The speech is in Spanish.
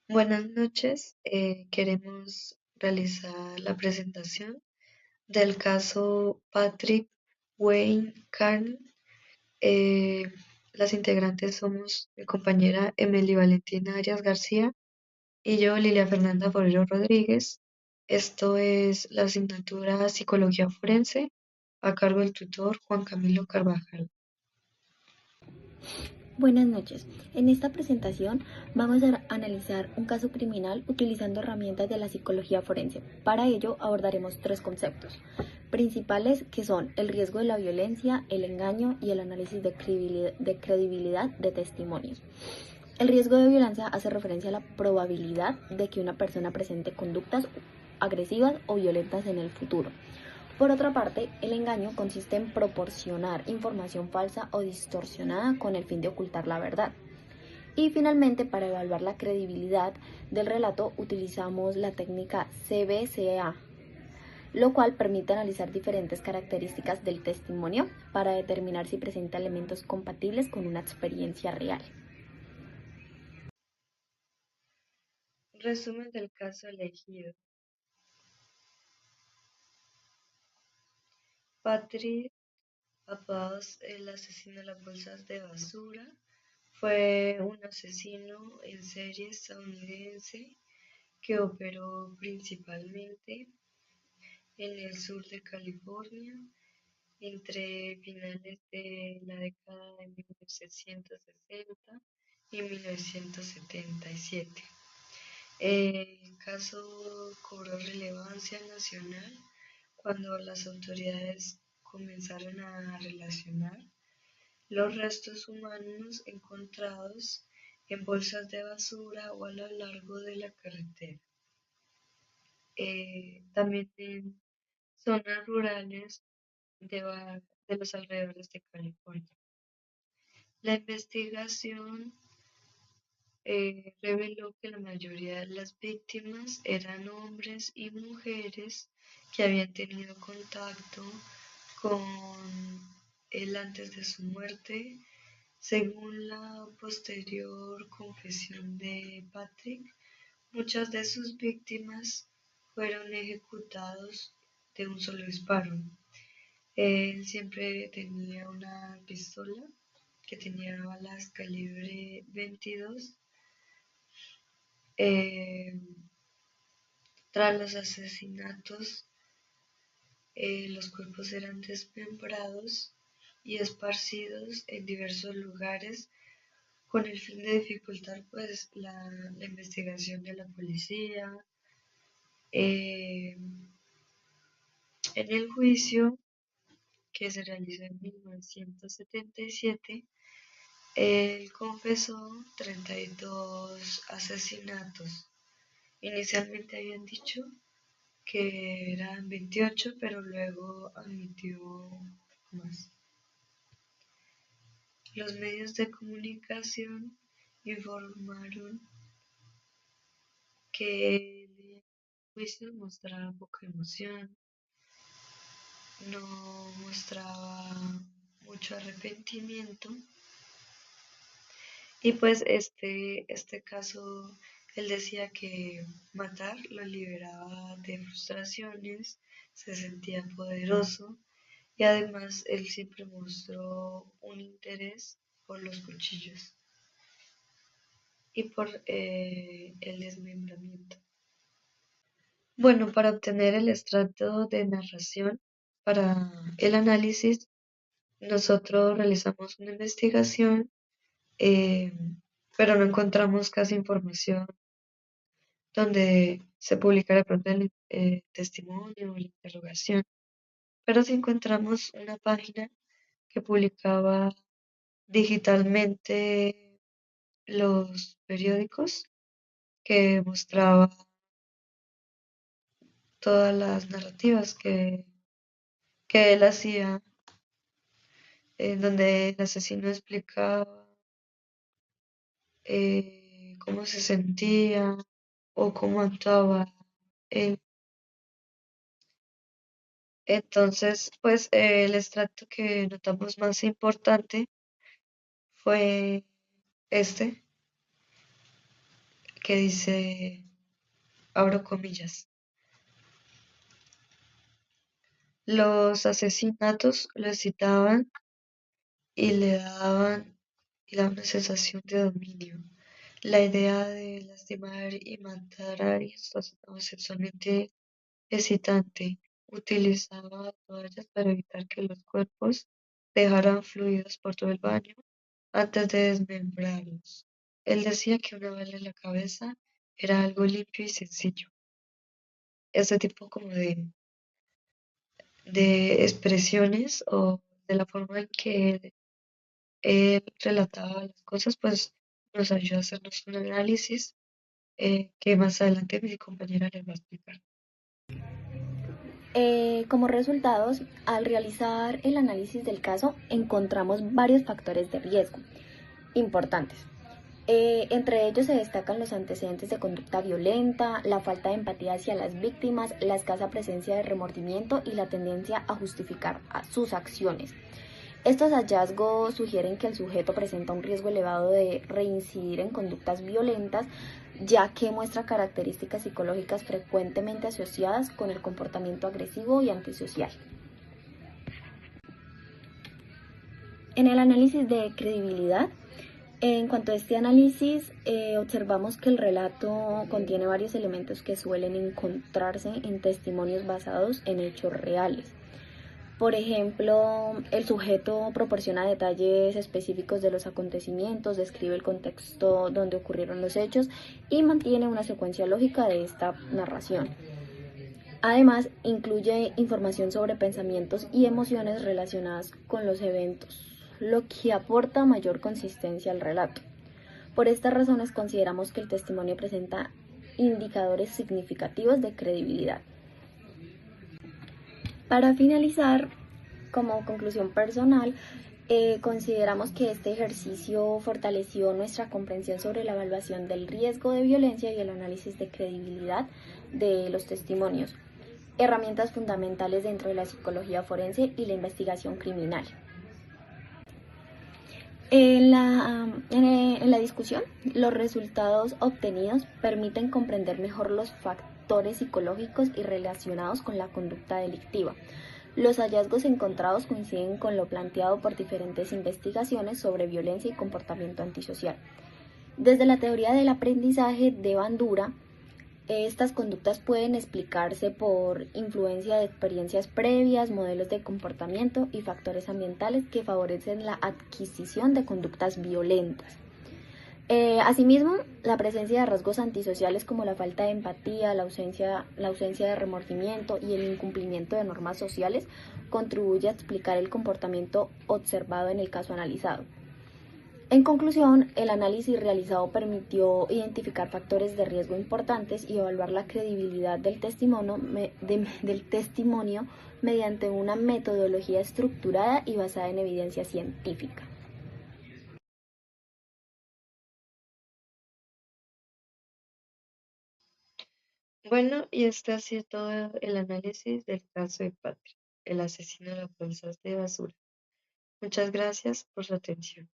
Buenas noches. Queremos realizar la presentación del caso Patrick Wayne Carney. Eh, las integrantes somos mi compañera Emily Valentina Arias García y yo, Lilia Fernanda Forero Rodríguez. Esto es la asignatura Psicología Forense a cargo del tutor Juan Camilo Carvajal. Buenas noches. En esta presentación vamos a analizar un caso criminal utilizando herramientas de la psicología forense. Para ello abordaremos tres conceptos principales que son el riesgo de la violencia, el engaño y el análisis de credibilidad de testimonios. El riesgo de violencia hace referencia a la probabilidad de que una persona presente conductas agresivas o violentas en el futuro. Por otra parte, el engaño consiste en proporcionar información falsa o distorsionada con el fin de ocultar la verdad. Y finalmente, para evaluar la credibilidad del relato, utilizamos la técnica CBCA, lo cual permite analizar diferentes características del testimonio para determinar si presenta elementos compatibles con una experiencia real. Resumen del caso elegido. Patrick Abbas, el asesino de las bolsas de basura, fue un asesino en serie estadounidense que operó principalmente en el sur de California entre finales de la década de 1960 y 1977. El caso cobró relevancia nacional cuando las autoridades comenzaron a relacionar los restos humanos encontrados en bolsas de basura o a lo largo de la carretera. También en zonas rurales de los alrededores de California. La investigación reveló que la mayoría de las víctimas eran hombres y mujeres que habían tenido contacto con él antes de su muerte. Según la posterior confesión de Patrick, muchas de sus víctimas fueron ejecutados de un solo disparo. Él siempre tenía una pistola que tenía balas calibre 22. Eh, Tras los asesinatos, los cuerpos eran desmembrados y esparcidos en diversos lugares con el fin de dificultar pues la investigación de la policía. Eh, en el juicio que se realizó en 1977, él confesó 32 asesinatos. Inicialmente habían dicho que eran 28, pero luego admitió más. Los medios de comunicación informaron que el juicio mostraba poca emoción, no mostraba mucho arrepentimiento. Y pues este caso, él decía que matar lo liberaba de frustraciones, se sentía poderoso y además él siempre mostró un interés por los cuchillos y por el desmembramiento. Bueno, para obtener el estrato de narración para el análisis, nosotros realizamos una investigación, eh, pero no encontramos casi información donde se publicara de pronto el testimonio o la interrogación, pero sí encontramos una página que publicaba digitalmente los periódicos que mostraba todas las narrativas que él hacía, en donde el asesino explicaba cómo se sentía o cómo actuaba él. Entonces, pues el extracto que notamos más importante fue este, que dice, abro comillas, los asesinatos lo excitaban y le daban una sensación de dominio. La idea de lastimar y matar a alguien resultaba sexualmente excitante. Utilizaba toallas para evitar que los cuerpos dejaran fluidos por todo el baño antes de desmembrarlos. Él decía que una bala en la cabeza era algo limpio y sencillo. Ese tipo como de expresiones o de la forma en que él relataba las cosas, pues nos ayuda a hacernos un análisis que más adelante mi compañera les va a explicar. Como resultados, al realizar el análisis del caso, encontramos varios factores de riesgo importantes. Entre ellos se destacan los antecedentes de conducta violenta, la falta de empatía hacia las víctimas, la escasa presencia de remordimiento y la tendencia a justificar a sus acciones. Estos hallazgos sugieren que el sujeto presenta un riesgo elevado de reincidir en conductas violentas, ya que muestra características psicológicas frecuentemente asociadas con el comportamiento agresivo y antisocial. En el análisis de credibilidad, en cuanto a este análisis, observamos que el relato contiene varios elementos que suelen encontrarse en testimonios basados en hechos reales. Por ejemplo, el sujeto proporciona detalles específicos de los acontecimientos, describe el contexto donde ocurrieron los hechos y mantiene una secuencia lógica de esta narración. Además, incluye información sobre pensamientos y emociones relacionadas con los eventos, lo que aporta mayor consistencia al relato. Por estas razones consideramos que el testimonio presenta indicadores significativos de credibilidad. Para finalizar, como conclusión personal, consideramos que este ejercicio fortaleció nuestra comprensión sobre la evaluación del riesgo de violencia y el análisis de credibilidad de los testimonios, herramientas fundamentales dentro de la psicología forense y la investigación criminal. En la discusión, los resultados obtenidos permiten comprender mejor los factores psicológicos y relacionados con la conducta delictiva. Los hallazgos encontrados coinciden con lo planteado por diferentes investigaciones sobre violencia y comportamiento antisocial. Desde la teoría del aprendizaje de Bandura, estas conductas pueden explicarse por influencia de experiencias previas, modelos de comportamiento y factores ambientales que favorecen la adquisición de conductas violentas. Asimismo, la presencia de rasgos antisociales como la falta de empatía, la ausencia de remordimiento y el incumplimiento de normas sociales contribuye a explicar el comportamiento observado en el caso analizado. En conclusión, el análisis realizado permitió identificar factores de riesgo importantes y evaluar la credibilidad del testimonio mediante una metodología estructurada y basada en evidencia científica. Bueno, y este ha sido todo el análisis del caso de Patrick, el asesino de las bolsas de basura. Muchas gracias por su atención.